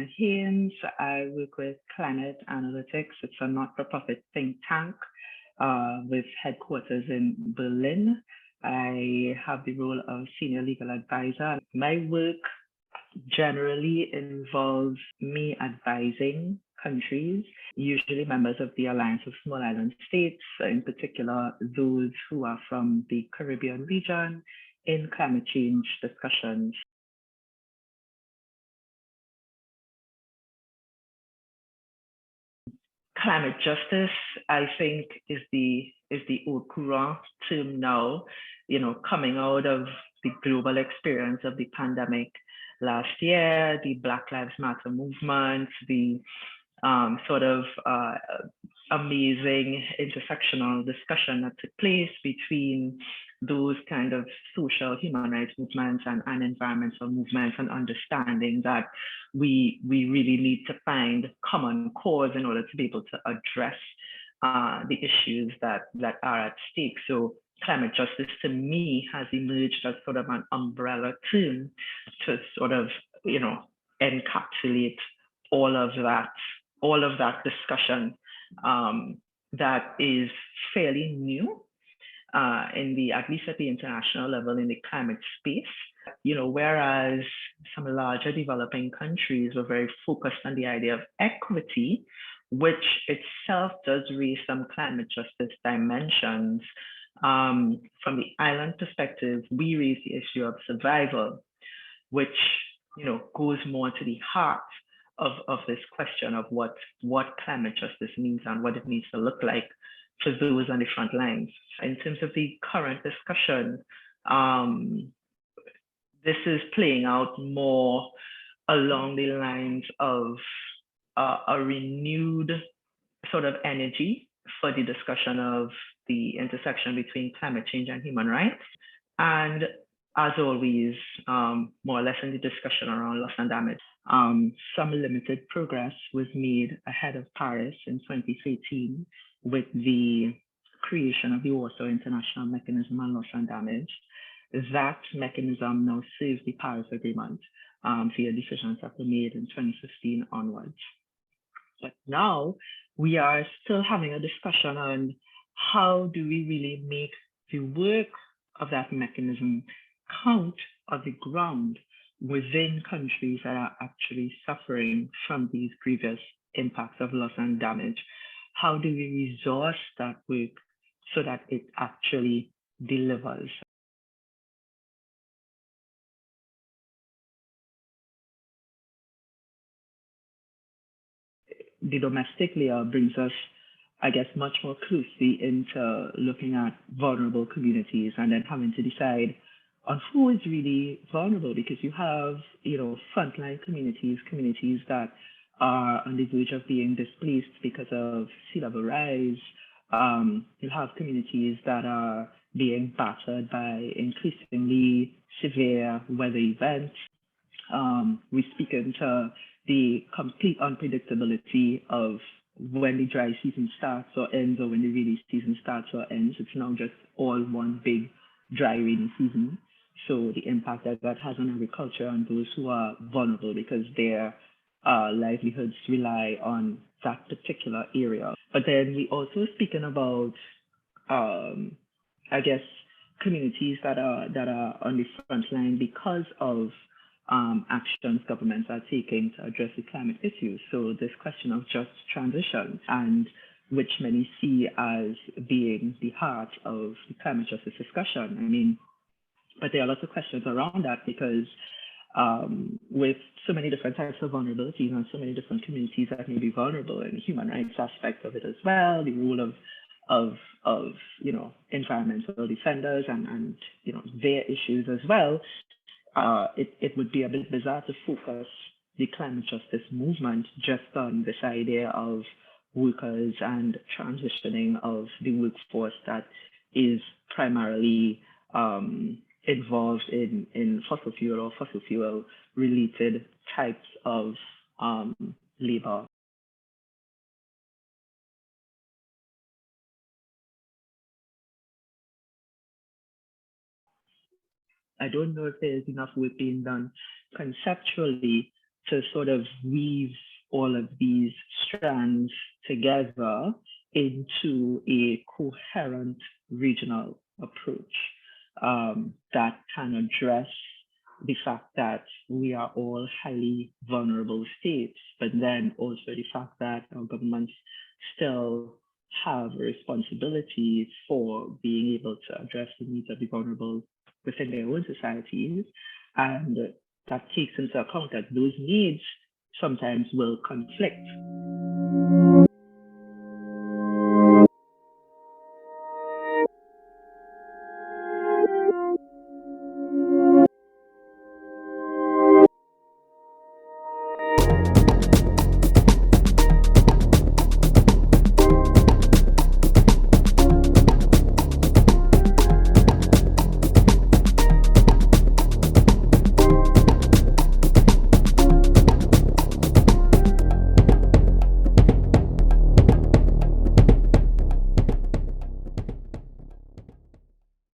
Rueanna Haynes. I work with Climate Analytics. It's a not-for-profit think tank with headquarters in Berlin. I have the role of senior legal advisor. My work generally involves me advising countries, usually members of the Alliance of Small Island States, in particular those who are from the Caribbean region, in climate change discussions. Climate justice, I think, is the haute courant term now, coming out of the global experience of the pandemic last year, the Black Lives Matter movement, the amazing intersectional discussion that took place between those kind of social human rights movements and environmental movements, and understanding that we really need to find common cause in order to be able to address the issues that are at stake. So climate justice to me has emerged as sort of an umbrella term to sort of, encapsulate all of that discussion that is fairly new at least at the international level in the climate space. Whereas some larger developing countries were very focused on the idea of equity, which itself does raise some climate justice dimensions. From the island perspective, we raise the issue of survival, which goes more to the heart of this question of what climate justice means and what it needs to look like for those on the front lines. In terms of the current discussion, this is playing out more along the lines of a renewed sort of energy for the discussion of the intersection between climate change and human rights. And as always, more or less in the discussion around loss and damage. Some limited progress was made ahead of Paris in 2013 with the creation of the Warsaw International Mechanism on Loss and Damage. That mechanism now serves the Paris Agreement via decisions that were made in 2015 onwards. But now we are still having a discussion on how do we really make the work of that mechanism count on the ground within countries that are actually suffering from these previous impacts of loss and damage. How do we resource that work so that it actually delivers? The domestic layer brings us, I guess, much more closely into looking at vulnerable communities and then having to decide on who is really vulnerable, because you have, frontline communities that are on the verge of being displaced because of sea level rise. You have communities that are being battered by increasingly severe weather events. We speak into the complete unpredictability of when the dry season starts or ends, or when the rainy season starts or ends. It's now just all one big dry rainy season. So the impact that has on agriculture and those who are vulnerable because their livelihoods rely on that particular area. But then we also speaking about, I guess, communities that are on the front line because of actions governments are taking to address the climate issues. So this question of just transition, and which many see as being the heart of the climate justice discussion. But there are lots of questions around that because with so many different types of vulnerabilities and so many different communities that may be vulnerable, and the human rights aspect of it as well, the role of environmental defenders and their issues as well. It would be a bit bizarre to focus the climate justice movement just on this idea of workers and transitioning of the workforce that is primarily involved in fossil fuel or fossil fuel related types of labor. I don't know if there's enough work being done conceptually to sort of weave all of these strands together into a coherent regional approach that can address the fact that we are all highly vulnerable states, but then also the fact that our governments still have a responsibility for being able to address the needs of the vulnerable within their own societies. And that takes into account that those needs sometimes will conflict.